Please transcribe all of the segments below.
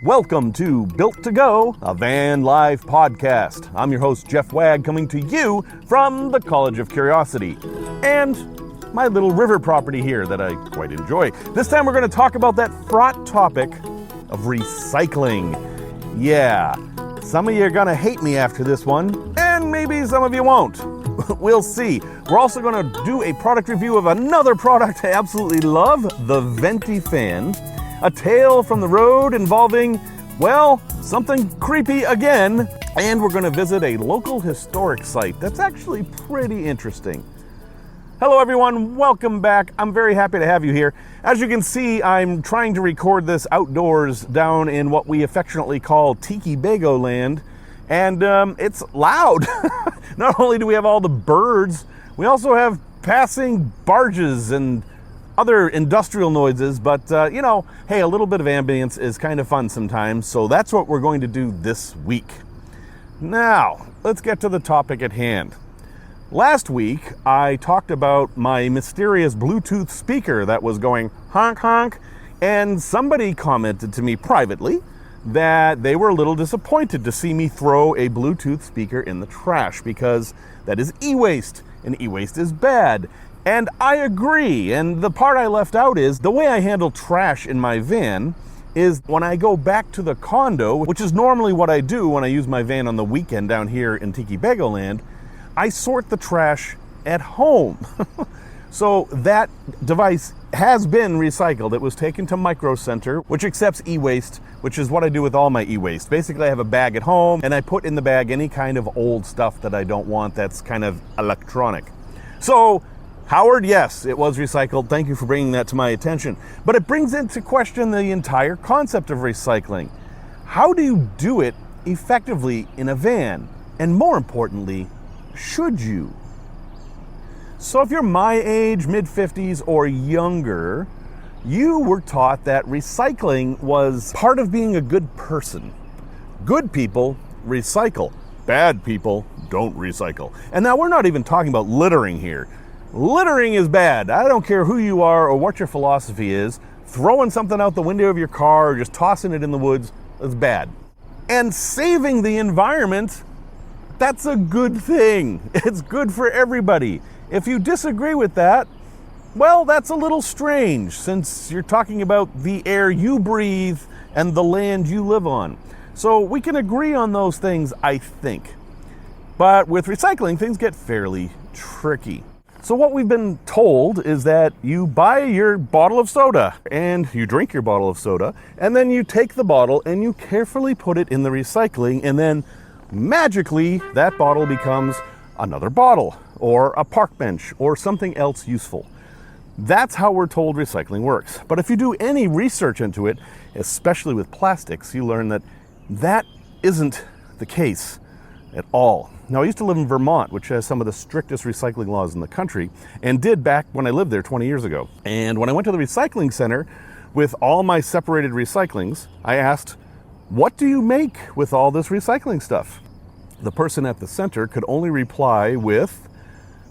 Welcome to Built to Go, a van life podcast. I'm your host, Jeff Wagg, coming to you from the College of Curiosity and my little river property here that I quite enjoy. This time we're going to talk about that fraught topic of recycling. Yeah, some of you are going to hate me after this one, and maybe some of you won't. We'll see. We're also going to do a product review of another product I absolutely love, the Venty fan. A tale from the road involving, well, something creepy again. And we're going to visit a local historic site that's actually pretty interesting. Hello everyone, welcome back. I'm very happy to have you here. As you can see, I'm trying to record this outdoors down in what we affectionately call Tiki Bago land. And it's loud. Not only do we have all the birds, we also have passing barges and other industrial noises, but hey, a little bit of ambience is kind of fun sometimes, so that's what we're going to do this week. Now, let's get to the topic at hand. Last week, I talked about my mysterious Bluetooth speaker that was going honk honk, and somebody commented to me privately that they were a little disappointed to see me throw a Bluetooth speaker in the trash because that is e-waste, and e-waste is bad. And I agree, and the part I left out is the way I handle trash in my van is when I go back to the condo, which is normally what I do when I use my van on the weekend down here in Tiki Bago land, I sort the trash at home. So that device has been recycled. It was taken to Micro Center, which accepts e-waste, which is what I do with all my e-waste. Basically, I have a bag at home, and I put in the bag any kind of old stuff that I don't want that's kind of electronic. So, Howard, yes, it was recycled. Thank you for bringing that to my attention. But it brings into question the entire concept of recycling. How do you do it effectively in a van? And more importantly, should you? So if you're my age, mid-50s or younger, you were taught that recycling was part of being a good person. Good people recycle. Bad people don't recycle. And now we're not even talking about littering here. Littering is bad. I don't care who you are or what your philosophy is. Throwing something out the window of your car or just tossing it in the woods is bad. And saving the environment, that's a good thing. It's good for everybody. If you disagree with that, well, that's a little strange since you're talking about the air you breathe and the land you live on. So we can agree on those things, I think. But with recycling, things get fairly tricky. So what we've been told is that you buy your bottle of soda and you drink your bottle of soda, and then you take the bottle and you carefully put it in the recycling, and then magically that bottle becomes another bottle or a park bench or something else useful. That's how we're told recycling works. But if you do any research into it, especially with plastics, you learn that that isn't the case at all. Now, I used to live in Vermont, which has some of the strictest recycling laws in the country, and did back when I lived there 20 years ago. And when I went to the recycling center with all my separated recyclings, I asked, what do you make with all this recycling stuff? The person at the center could only reply with,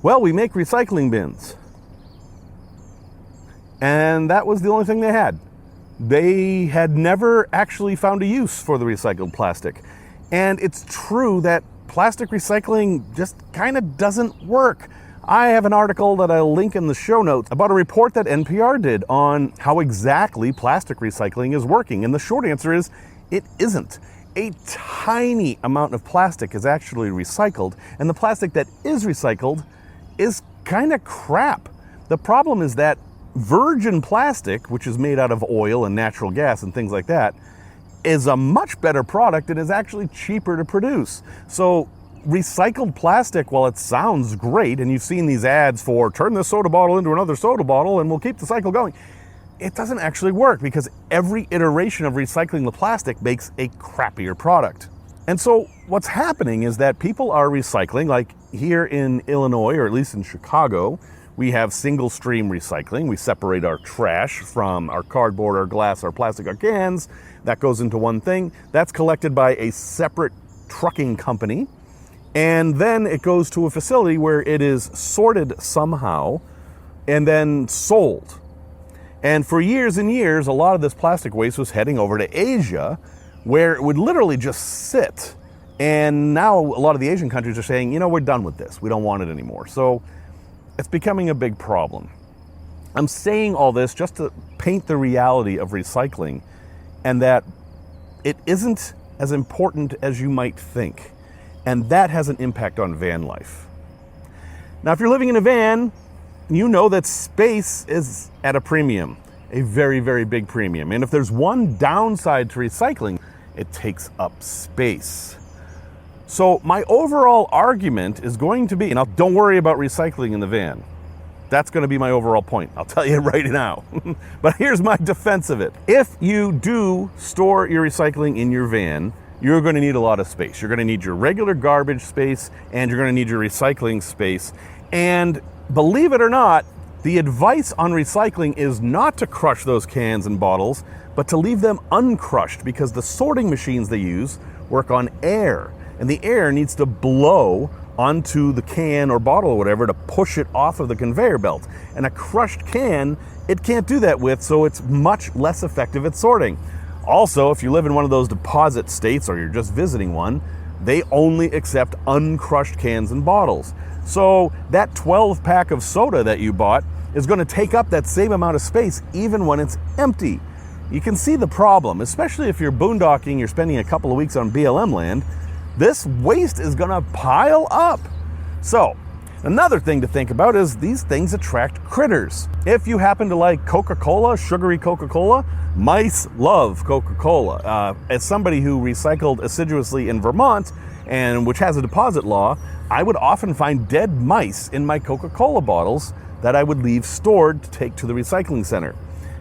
well, we make recycling bins. And that was the only thing they had. They had never actually found a use for the recycled plastic. And it's true that plastic recycling just kind of doesn't work. I have an article that I'll link in the show notes about a report that NPR did on how exactly plastic recycling is working. And the short answer is, it isn't. A tiny amount of plastic is actually recycled, and the plastic that is recycled is kind of crap. The problem is that virgin plastic, which is made out of oil and natural gas and things like that, is a much better product and is actually cheaper to produce. So recycled plastic, while it sounds great, and you've seen these ads for turn this soda bottle into another soda bottle and we'll keep the cycle going, it doesn't actually work because every iteration of recycling the plastic makes a crappier product. And so what's happening is that people are recycling, like here in Illinois, or at least in Chicago, we have single stream recycling. We separate our trash from our cardboard, our glass, our plastic, our cans. That goes into one thing. That's collected by a separate trucking company. And then it goes to a facility where it is sorted somehow and then sold. And for years and years, a lot of this plastic waste was heading over to Asia, where it would literally just sit. And now a lot of the Asian countries are saying, we're done with this. We don't want it anymore. So it's becoming a big problem. I'm saying all this just to paint the reality of recycling and that it isn't as important as you might think. And that has an impact on van life. Now, if you're living in a van, you know that space is at a premium, a very, very big premium. And if there's one downside to recycling, it takes up space. So my overall argument is going to be, and don't worry about recycling in the van. That's going to be my overall point. I'll tell you right now. But here's my defense of it. If you do store your recycling in your van, you're going to need a lot of space. You're going to need your regular garbage space and you're going to need your recycling space. And believe it or not, the advice on recycling is not to crush those cans and bottles, but to leave them uncrushed because the sorting machines they use work on air. And the air needs to blow onto the can or bottle or whatever to push it off of the conveyor belt. And a crushed can, it can't do that with, so it's much less effective at sorting. Also, if you live in one of those deposit states or you're just visiting one, they only accept uncrushed cans and bottles. So that 12-pack of soda that you bought is going to take up that same amount of space even when it's empty. You can see the problem, especially if you're boondocking, you're spending a couple of weeks on BLM land. This waste is going to pile up. So, another thing to think about is these things attract critters. If you happen to like Coca-Cola, sugary Coca-Cola, mice love Coca-Cola. As somebody who recycled assiduously in Vermont, and which has a deposit law, I would often find dead mice in my Coca-Cola bottles that I would leave stored to take to the recycling center.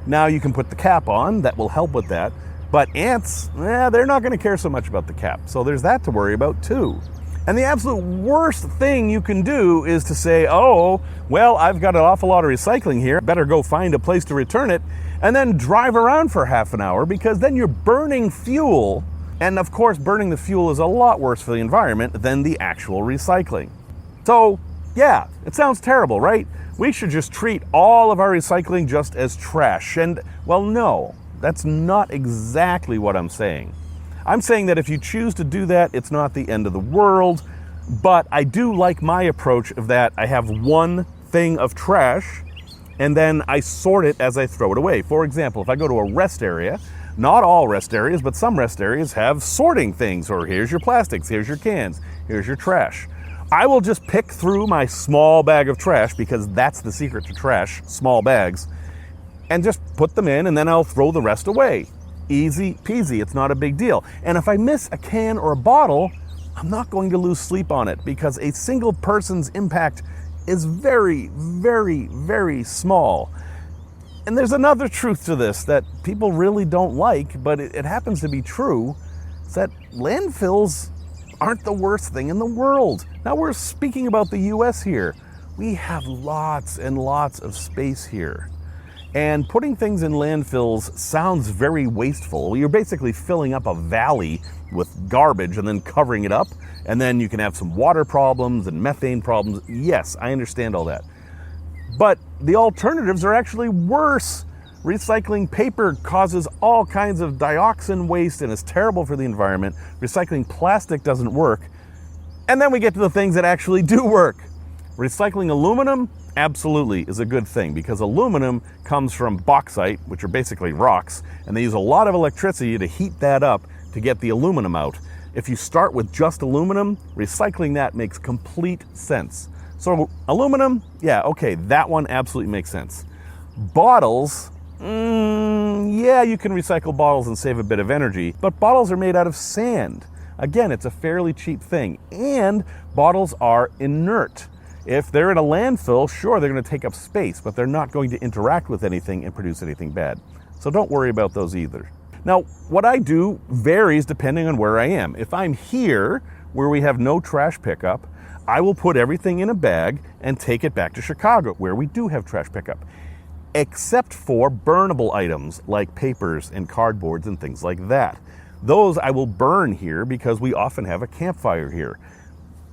Now you can put the cap on, that will help with that. But ants, they're not going to care so much about the cap. So there's that to worry about too. And the absolute worst thing you can do is to say, oh, well, I've got an awful lot of recycling here. Better go find a place to return it and then drive around for half an hour because then you're burning fuel. And of course, burning the fuel is a lot worse for the environment than the actual recycling. So yeah, it sounds terrible, right? We should just treat all of our recycling just as trash. And well, no. That's not exactly what I'm saying. I'm saying that if you choose to do that, it's not the end of the world, but I do like my approach of that. I have one thing of trash, and then I sort it as I throw it away. For example, if I go to a rest area, not all rest areas, but some rest areas have sorting things, or here's your plastics, here's your cans, here's your trash. I will just pick through my small bag of trash, because that's the secret to trash, small bags, and just put them in, and then I'll throw the rest away. Easy peasy, it's not a big deal. And if I miss a can or a bottle, I'm not going to lose sleep on it because a single person's impact is very, very, very small. And there's another truth to this that people really don't like, but it happens to be true. It's that landfills aren't the worst thing in the world. Now we're speaking about the US here. We have lots and lots of space here. And putting things in landfills sounds very wasteful. You're basically filling up a valley with garbage and then covering it up. And then you can have some water problems and methane problems. Yes, I understand all that. But the alternatives are actually worse. Recycling paper causes all kinds of dioxin waste and is terrible for the environment. Recycling plastic doesn't work. And then we get to the things that actually do work. Recycling aluminum absolutely is a good thing because aluminum comes from bauxite, which are basically rocks, and they use a lot of electricity to heat that up to get the aluminum out. If you start with just aluminum, recycling that makes complete sense. So aluminum, yeah, okay, that one absolutely makes sense. Bottles, yeah, you can recycle bottles and save a bit of energy, but bottles are made out of sand. Again, it's a fairly cheap thing, and bottles are inert. If they're in a landfill, sure, they're going to take up space, but they're not going to interact with anything and produce anything bad. So don't worry about those either. Now, what I do varies depending on where I am. If I'm here, where we have no trash pickup, I will put everything in a bag and take it back to Chicago, where we do have trash pickup, except for burnable items like papers and cardboards and things like that. Those I will burn here because we often have a campfire here.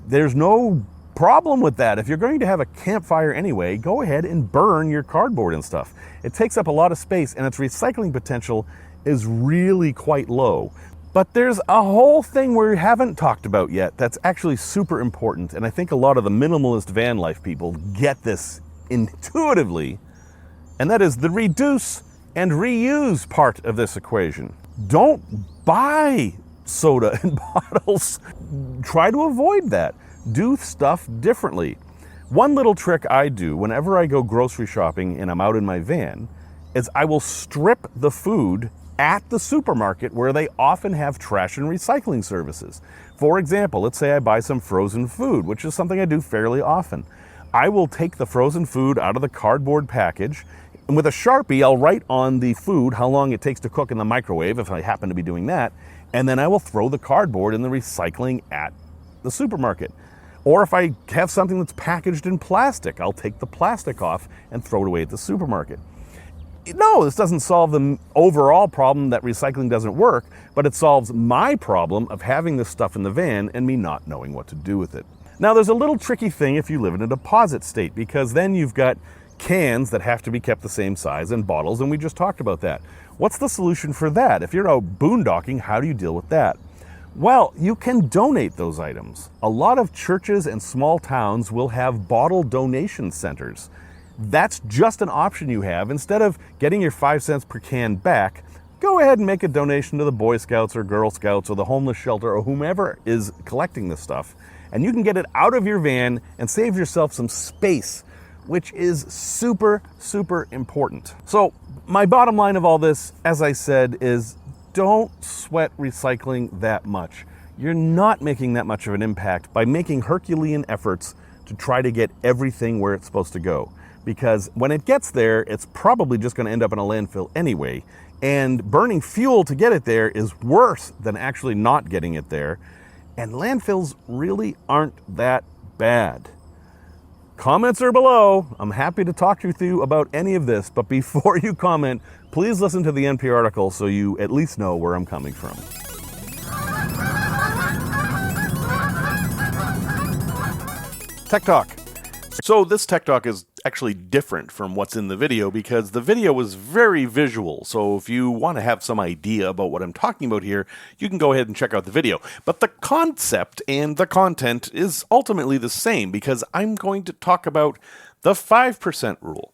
There's no problem with that. If you're going to have a campfire anyway, go ahead and burn your cardboard and stuff. It takes up a lot of space and its recycling potential is really quite low. But there's a whole thing we haven't talked about yet that's actually super important, and I think a lot of the minimalist van life people get this intuitively, and that is the reduce and reuse part of this equation. Don't buy soda in bottles. Try to avoid that. Do stuff differently. One little trick I do whenever I go grocery shopping and I'm out in my van is I will strip the food at the supermarket where they often have trash and recycling services. For example, let's say I buy some frozen food, which is something I do fairly often. I will take the frozen food out of the cardboard package, and with a Sharpie, I'll write on the food how long it takes to cook in the microwave, if I happen to be doing that, and then I will throw the cardboard in the recycling at the supermarket. Or if I have something that's packaged in plastic, I'll take the plastic off and throw it away at the supermarket. No, this doesn't solve the overall problem that recycling doesn't work, but it solves my problem of having this stuff in the van and me not knowing what to do with it. Now, there's a little tricky thing if you live in a deposit state, because then you've got cans that have to be kept the same size and bottles, and we just talked about that. What's the solution for that? If you're out boondocking, how do you deal with that? Well, you can donate those items. A lot of churches and small towns will have bottle donation centers. That's just an option you have. Instead of getting your 5 cents per can back, go ahead and make a donation to the Boy Scouts or Girl Scouts or the homeless shelter or whomever is collecting this stuff. And you can get it out of your van and save yourself some space, which is super, super important. So my bottom line of all this, as I said, is don't sweat recycling that much. You're not making that much of an impact by making Herculean efforts to try to get everything where it's supposed to go. Because when it gets there, it's probably just going to end up in a landfill anyway. And burning fuel to get it there is worse than actually not getting it there. And landfills really aren't that bad. Comments are below. I'm happy to talk to you about any of this. But before you comment, please listen to the NPR article so you at least know where I'm coming from. Tech Talk. So this Tech Talk is actually different from what's in the video because the video was very visual. So if you want to have some idea about what I'm talking about here, you can go ahead and check out the video. But the concept and the content is ultimately the same because I'm going to talk about the 5% rule.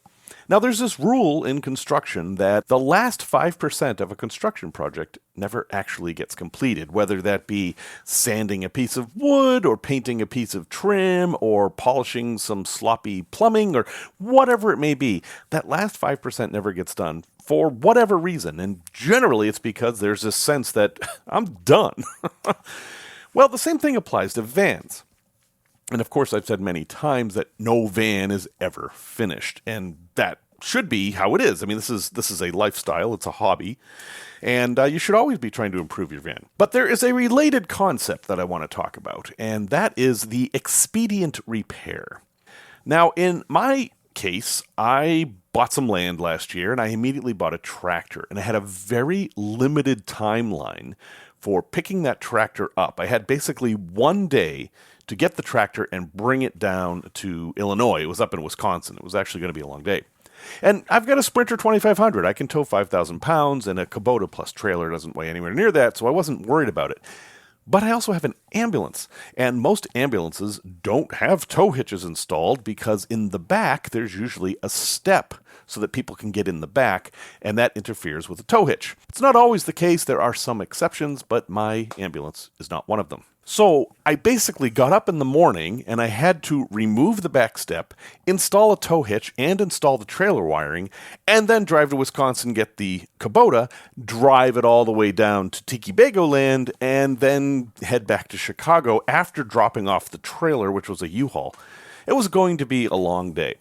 Now, there's this rule in construction that the last 5% of a construction project never actually gets completed, whether that be sanding a piece of wood or painting a piece of trim or polishing some sloppy plumbing or whatever it may be. That last 5% never gets done for whatever reason, and generally it's because there's this sense that I'm done. Well, the same thing applies to vans. And of course, I've said many times that no van is ever finished, and that should be how it is. I mean, this is a lifestyle, it's a hobby, and you should always be trying to improve your van. But there is a related concept that I want to talk about, and that is the expedient repair. Now, in my case, I bought some land last year, and I immediately bought a tractor, and I had a very limited timeline for picking that tractor up. I had basically one day to get the tractor and bring it down to Illinois. It was up in Wisconsin. It was actually going to be a long day. And I've got a Sprinter 2500. I can tow 5,000 pounds, and a Kubota plus trailer doesn't weigh anywhere near that, so I wasn't worried about it. But I also have an ambulance, and most ambulances don't have tow hitches installed because in the back there's usually a step so that people can get in the back, and that interferes with the tow hitch. It's not always the case. There are some exceptions, but my ambulance is not one of them. So I basically got up in the morning and I had to remove the back step, install a tow hitch, and install the trailer wiring, and then drive to Wisconsin, get the Kubota, drive it all the way down to Tiki Bago Land, and then head back to Chicago after dropping off the trailer, which was a U-Haul. It was going to be a long day.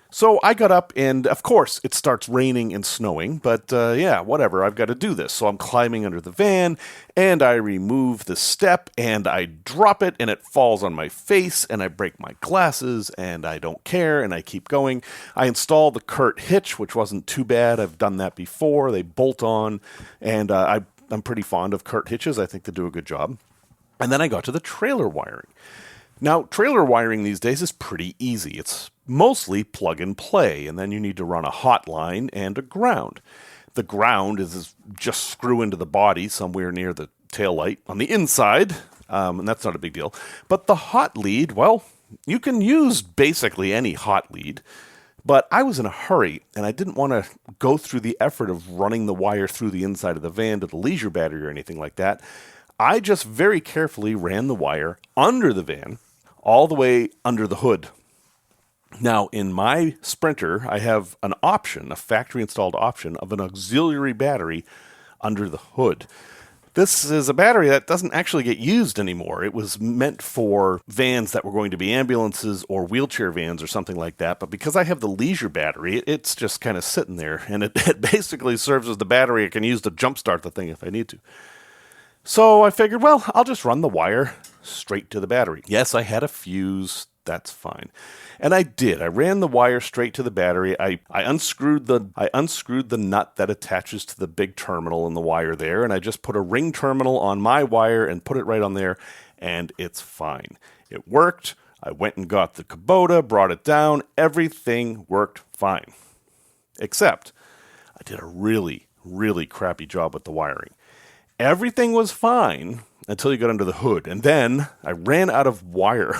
So I got up, and of course, it starts raining and snowing, but yeah, whatever, I've got to do this. So I'm climbing under the van, and I remove the step, and I drop it, and it falls on my face, and I break my glasses, and I don't care, and I keep going. I install the Curt hitch, which wasn't too bad. I've done that before. They bolt on, and I'm pretty fond of Curt hitches. I think they do a good job. And then I got to the trailer wiring. Now, trailer wiring these days is pretty easy. It's mostly plug and play, and then you need to run a hot line and a ground. The ground is just screw into the body somewhere near the tail light on the inside, and that's not a big deal. But the hot lead, well, you can use basically any hot lead, but I was in a hurry, and I didn't want to go through the effort of running the wire through the inside of the van to the leisure battery or anything like that. I just very carefully ran the wire under the van, all the way under the hood. Now, in my Sprinter, I have an option, a factory-installed option, of an auxiliary battery under the hood. This is a battery that doesn't actually get used anymore. It was meant for vans that were going to be ambulances or wheelchair vans or something like that, but because I have the leisure battery, it's just kind of sitting there, and it basically serves as the battery I can use to jumpstart the thing if I need to. So I figured, well, I'll just run the wire straight to the battery. Yes, I had a fuse. That's fine. And I did. I ran the wire straight to the battery. I unscrewed the nut that attaches to the big terminal in the wire there, and I just put a ring terminal on my wire and put it right on there, and it's fine. It worked. I went and got the Kubota, brought it down. Everything worked fine. Except I did a really, really crappy job with the wiring. Everything was fine until you got under the hood, and then I ran out of wire.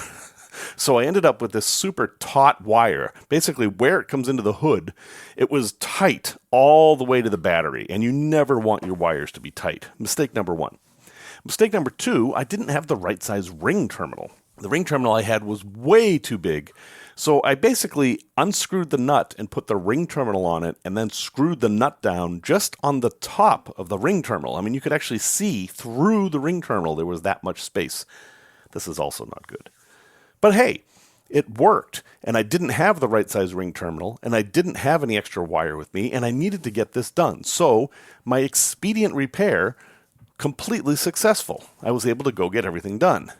So I ended up with this super taut wire. Basically, where it comes into the hood, it was tight all the way to the battery, and you never want your wires to be tight. Mistake number one. Mistake number two, I didn't have the right size ring terminal. The ring terminal I had was way too big, so I basically unscrewed the nut and put the ring terminal on it, and then screwed the nut down just on the top of the ring terminal. I mean, you could actually see through the ring terminal. There was that much space. This is also not good. But hey, it worked, and I didn't have the right size ring terminal, and I didn't have any extra wire with me, and I needed to get this done. So my expedient repair, completely successful. I was able to go get everything done.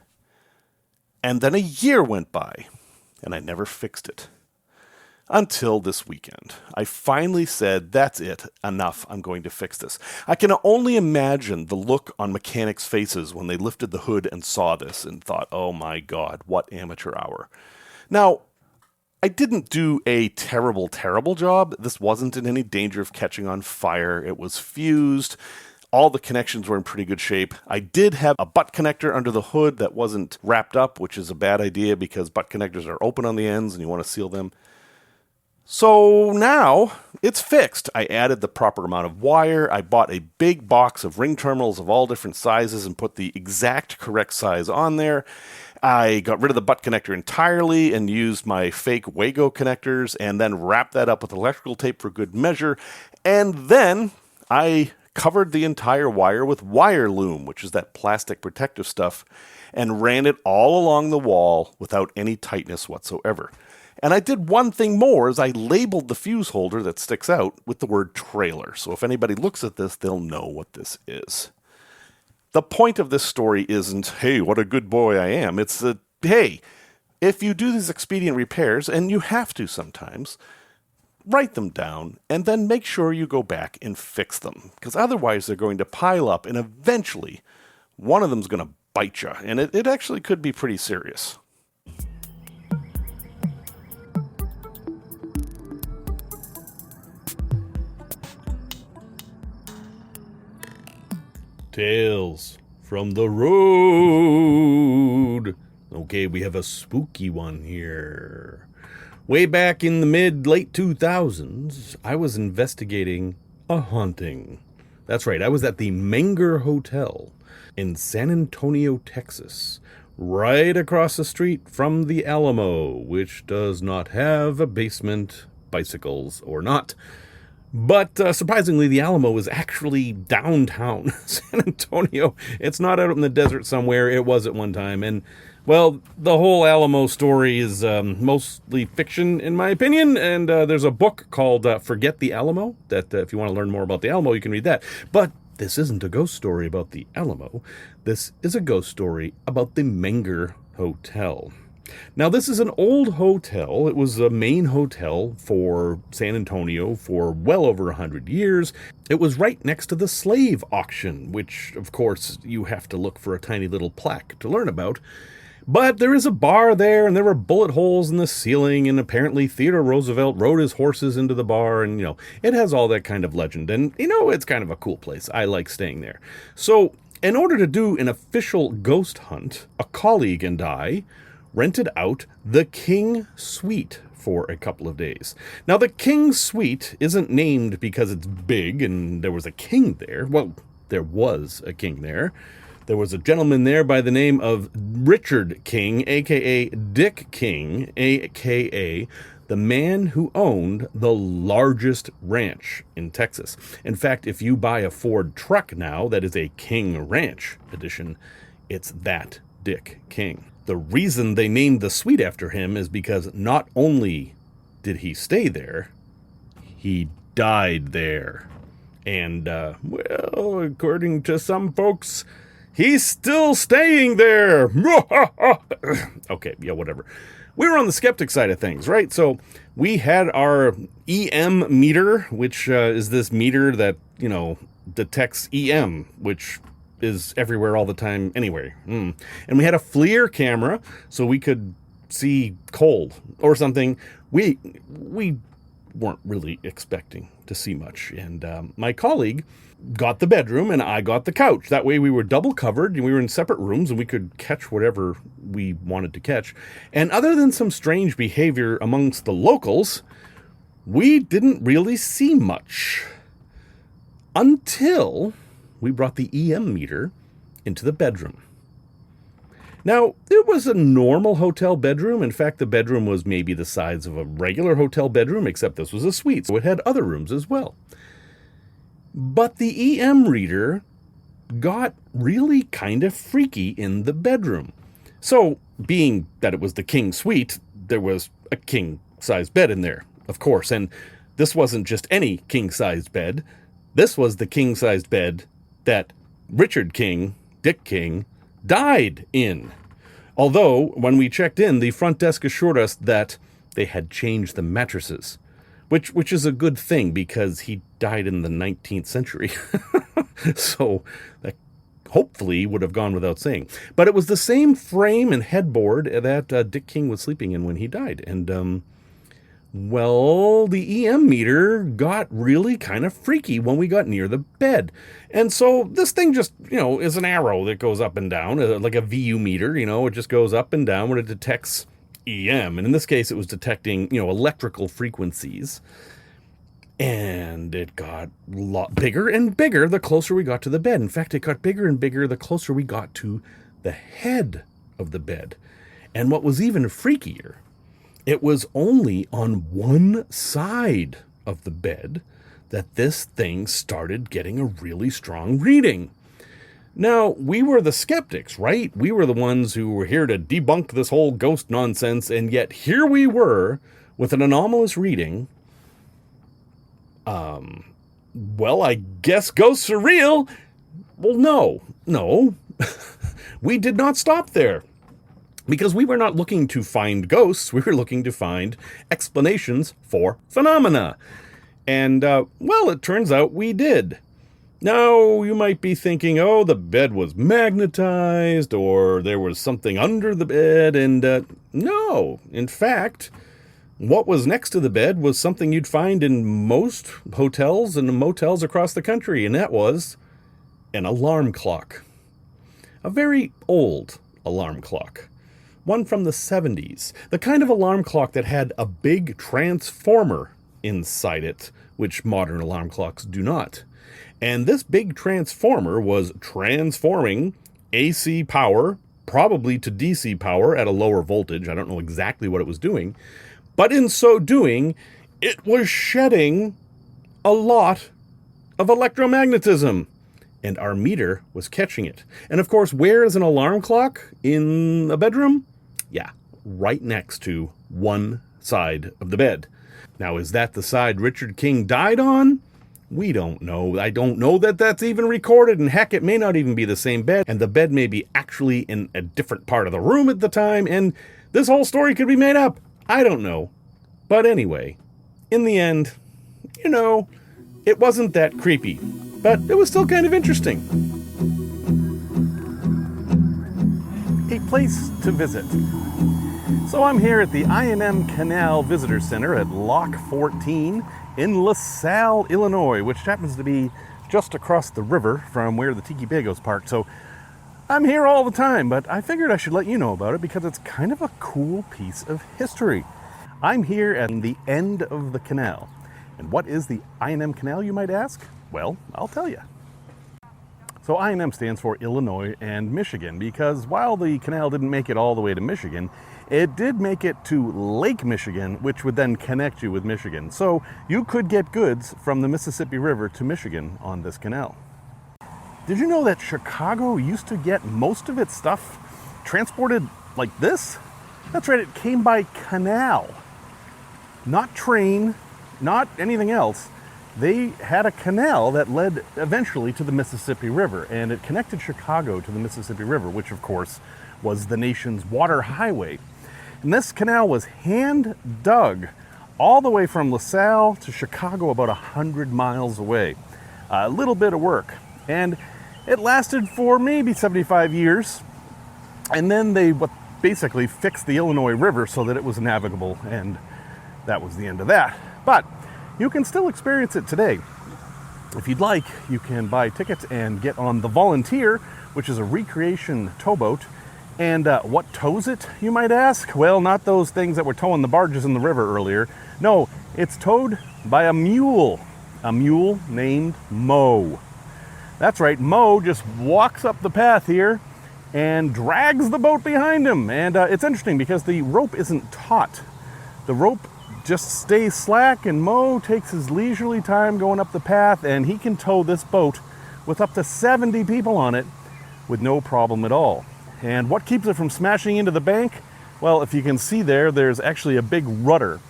And then a year went by, and I never fixed it. Until this weekend. I finally said, that's it, enough, I'm going to fix this. I can only imagine the look on mechanics' faces when they lifted the hood and saw this and thought, oh my God, what amateur hour. Now, I didn't do a terrible, terrible job. This wasn't in any danger of catching on fire. It was fused. All the connections were in pretty good shape. I did have a butt connector under the hood that wasn't wrapped up, which is a bad idea because butt connectors are open on the ends and you want to seal them. So now it's fixed. I added the proper amount of wire. I bought a big box of ring terminals of all different sizes and put the exact correct size on there. I got rid of the butt connector entirely and used my fake Wago connectors and then wrapped that up with electrical tape for good measure. And then I covered the entire wire with wire loom, which is that plastic protective stuff, and ran it all along the wall without any tightness whatsoever. And I did one thing more, is I labeled the fuse holder that sticks out with the word trailer. So if anybody looks at this, they'll know what this is. The point of this story isn't, hey, what a good boy I am. It's that, hey, if you do these expedient repairs, and you have to sometimes, write them down and then make sure you go back and fix them. Because otherwise they're going to pile up and eventually one of them's going to bite you. And it actually could be pretty serious. Tales from the road. Okay, we have a spooky one here. Way back in the mid-late 2000s, I was investigating a haunting. That's right, I was at the Menger Hotel in San Antonio, Texas, right across the street from the Alamo, which does not have a basement, bicycles or not. But surprisingly, the Alamo is actually downtown San Antonio. It's not out in the desert somewhere. It was at one time. And, well, the whole Alamo story is mostly fiction, in my opinion. And there's a book called Forget the Alamo that if you want to learn more about the Alamo, you can read that. But this isn't a ghost story about the Alamo. This is a ghost story about the Menger Hotel. Now, this is an old hotel. It was a main hotel for San Antonio for well over 100 years. It was right next to the slave auction, which, of course, you have to look for a tiny little plaque to learn about. But there is a bar there, and there were bullet holes in the ceiling, and apparently Theodore Roosevelt rode his horses into the bar, and, it has all that kind of legend. And, it's kind of a cool place. I like staying there. So In order to do an official ghost hunt, a colleague and I rented out the King Suite for a couple of days. Now, the King Suite isn't named because it's big and there was a king there. Well, there was a king there. There was a gentleman there by the name of Richard King, a.k.a. Dick King, a.k.a. the man who owned the largest ranch in Texas. In fact, if you buy a Ford truck now that is a King Ranch edition, it's that Dick King. The reason they named the suite after him is because not only did he stay there, he died there. And, well, according to some folks, he's still staying there. Okay, yeah, whatever. We were on the skeptic side of things, right? So we had our EM meter, which is this meter that, detects EM, which is everywhere all the time anyway. And we had a FLIR camera, so we could see cold or something. We weren't really expecting to see much. And my colleague got the bedroom and I got the couch. That way we were double covered and we were in separate rooms and we could catch whatever we wanted to catch. And other than some strange behavior amongst the locals, we didn't really see much until we brought the EM meter into the bedroom. Now, it was a normal hotel bedroom. In fact, the bedroom was maybe the size of a regular hotel bedroom, except this was a suite, so it had other rooms as well. But the EM reader got really kind of freaky in the bedroom. So, being that it was the King Suite, there was a king-sized bed in there, of course. And this wasn't just any king-sized bed. This was the king-sized bed that Richard King, Dick King, died in. Although, when we checked in, the front desk assured us that they had changed the mattresses. Which is a good thing because he died in the 19th century. So that hopefully would have gone without saying. But it was the same frame and headboard that Dick King was sleeping in when he died. And, well, the EM meter got really kind of freaky when we got near the bed. And so this thing just, is an arrow that goes up and down, like a VU meter, it just goes up and down when it detects EM, and in this case it was detecting, electrical frequencies. And it got a lot bigger and bigger the closer we got to the bed. In fact, it got bigger and bigger the closer we got to the head of the bed. And what was even freakier, it was only on one side of the bed that this thing started getting a really strong reading. Now, we were the skeptics, right? We were the ones who were here to debunk this whole ghost nonsense, and yet here we were with an anomalous reading. Well, I guess ghosts are real. Well, no. We did not stop there. Because we were not looking to find ghosts, we were looking to find explanations for phenomena. And, well, it turns out we did. Now, you might be thinking, oh, the bed was magnetized, or there was something under the bed, and no. In fact, what was next to the bed was something you'd find in most hotels and motels across the country, and that was an alarm clock. A very old alarm clock. One from the 70s. The kind of alarm clock that had a big transformer inside it, which modern alarm clocks do not. And this big transformer was transforming AC power, probably to DC power at a lower voltage. I don't know exactly what it was doing. But in so doing, it was shedding a lot of electromagnetism. And our meter was catching it. And of course, where is an alarm clock in a bedroom? Yeah, right next to one side of the bed. Now, is that the side Richard King died on? We don't know. I don't know that that's even recorded, and heck, it may not even be the same bed, and the bed may be actually in a different part of the room at the time, and this whole story could be made up. I don't know. But anyway, in the end, it wasn't that creepy, but it was still kind of interesting. A place to visit. So I'm here at the I&M Canal Visitor Center at Lock 14 in LaSalle, Illinois, which happens to be just across the river from where the Tiki Bago's parked, so I'm here all the time, but I figured I should let you know about it because it's kind of a cool piece of history. I'm here at the end of the canal. And what is the I&M Canal, you might ask? Well, I'll tell you. So I&M stands for Illinois and Michigan because while the canal didn't make it all the way to Michigan, it did make it to Lake Michigan, which would then connect you with Michigan. So you could get goods from the Mississippi River to Michigan on this canal. Did you know that Chicago used to get most of its stuff transported like this? That's right, it came by canal. Not train, not anything else. They had a canal that led eventually to the Mississippi River, and it connected Chicago to the Mississippi River, which of course was the nation's water highway. And this canal was hand dug all the way from LaSalle to Chicago, about 100 miles away. A little bit of work. And it lasted for maybe 75 years. And then they basically fixed the Illinois River so that it was navigable, and that was the end of that. But you can still experience it today. If you'd like, you can buy tickets and get on the Volunteer, which is a recreation towboat. And what tows it, you might ask? Well, not those things that were towing the barges in the river earlier. No, it's towed by a mule named Mo. That's right, Mo just walks up the path here and drags the boat behind him. And it's interesting because the rope isn't taut. The rope just stays slack, and Mo takes his leisurely time going up the path, and he can tow this boat with up to 70 people on it with no problem at all. And what keeps it from smashing into the bank? Well, if you can see there's actually a big rudder.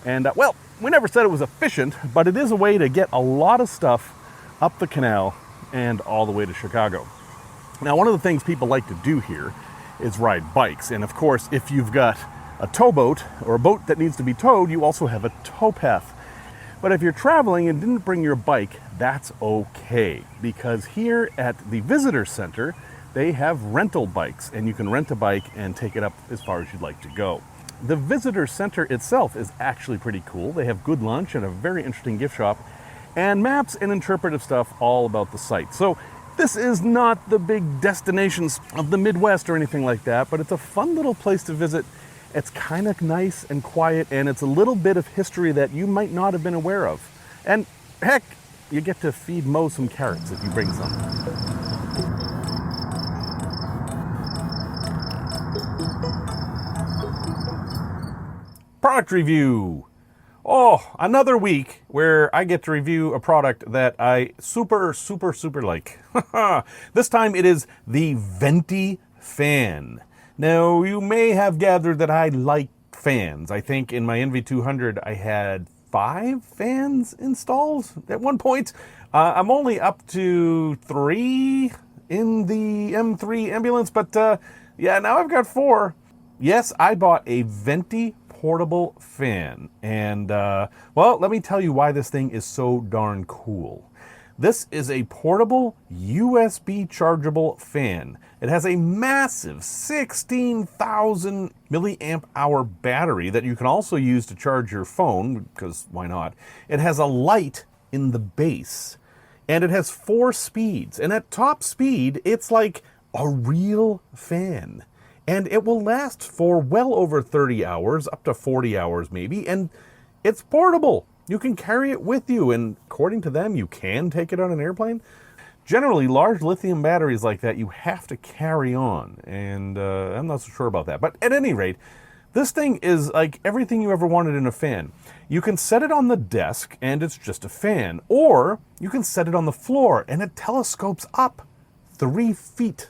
And well, we never said it was efficient, but it is a way to get a lot of stuff up the canal and all the way to Chicago. Now, one of the things people like to do here is ride bikes. And of course, if you've got a towboat or a boat that needs to be towed, you also have a towpath. But if you're traveling and didn't bring your bike, that's okay, because here at the visitor center, they have rental bikes, and you can rent a bike and take it up as far as you'd like to go. The visitor center itself is actually pretty cool. They have good lunch and a very interesting gift shop, and maps and interpretive stuff all about the site. So this is not the big destinations of the Midwest or anything like that, but it's a fun little place to visit. It's kind of nice and quiet, and it's a little bit of history that you might not have been aware of. And heck, you get to feed Mo some carrots if you bring some. Product review. Oh, another week where I get to review a product that I super like. This time it is the Venty fan. Now, you may have gathered that I like fans. I think in my NV200 I had 5 fans installed at one point. I'm only up to 3 in the M3 ambulance, but yeah, now I've got 4. Yes, I bought a Venty portable fan, and well, let me tell you why this thing is so darn cool. This is a portable USB chargeable fan. It has a massive 16,000 milliamp hour battery that you can also use to charge your phone, because why not? It has a light in the base, and it has 4 speeds. And at top speed, it's like a real fan. And it will last for well over 30 hours, up to 40 hours maybe, and it's portable. You can carry it with you, and according to them, you can take it on an airplane. Generally, large lithium batteries like that, you have to carry on, and I'm not so sure about that. But at any rate, this thing is like everything you ever wanted in a fan. You can set it on the desk, and it's just a fan, or you can set it on the floor, and it telescopes up 3 feet.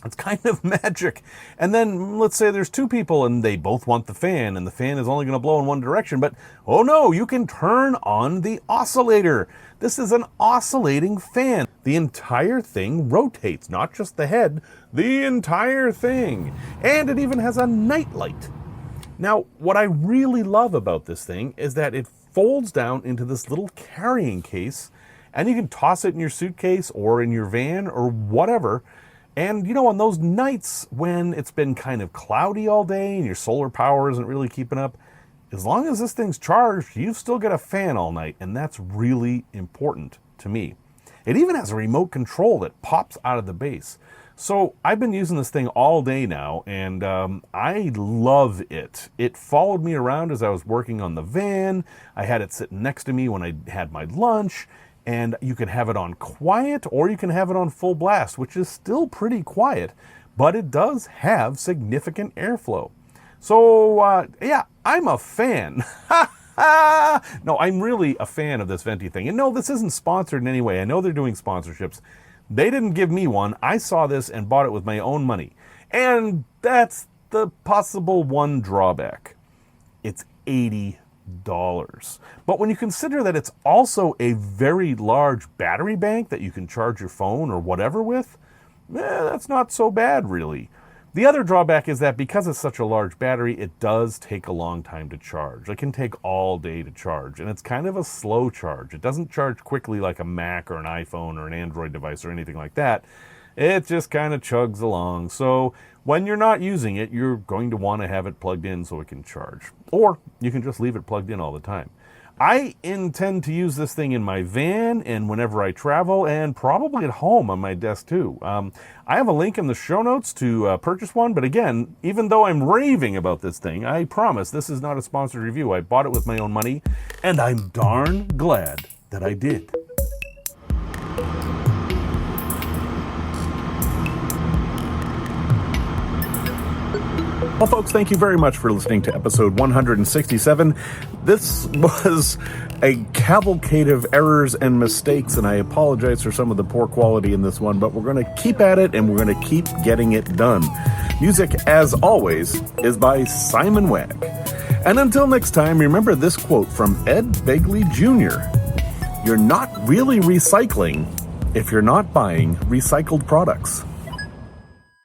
It's kind of magic. And then let's say there's 2 people and they both want the fan, and the fan is only going to blow in one direction, but oh no, you can turn on the oscillator. This is an oscillating fan. The entire thing rotates, not just the head, the entire thing. And it even has a night light. Now, what I really love about this thing is that it folds down into this little carrying case, and you can toss it in your suitcase or in your van or whatever. And, you know, on those nights when it's been kind of cloudy all day and your solar power isn't really keeping up, as long as this thing's charged, you've still got a fan all night, and that's really important to me. It even has a remote control that pops out of the base. So I've been using this thing all day now, and I love it. It followed me around as I was working on the van. I had it sitting next to me when I had my lunch, and you can have it on quiet or you can have it on full blast, which is still pretty quiet, but it does have significant airflow. So yeah, I'm a fan. No, I'm really a fan of this Venty thing. And no, this isn't sponsored in any way. I know they're doing sponsorships. They didn't give me one. I saw this and bought it with my own money. And that's the possible one drawback. It's $80. But when you consider that it's also a very large battery bank that you can charge your phone or whatever with, that's not so bad, really. The other drawback is that because it's such a large battery, it does take a long time to charge. It can take all day to charge, and it's kind of a slow charge. It doesn't charge quickly like a Mac or an iPhone or an Android device or anything like that. It just kind of chugs along. So when you're not using it, you're going to want to have it plugged in so it can charge. Or you can just leave it plugged in all the time. I intend to use this thing in my van and whenever I travel, and probably at home on my desk too. I have a link in the show notes to purchase one, but again, even though I'm raving about this thing, I promise this is not a sponsored review. I bought it with my own money, and I'm darn glad that I did. Well, folks, thank you very much for listening to episode 167. This was a cavalcade of errors and mistakes, and I apologize for some of the poor quality in this one, but we're going to keep at it, and we're going to keep getting it done. Music, as always, is by Simon Wagg. And until next time, remember this quote from Ed Begley Jr. You're not really recycling if you're not buying recycled products.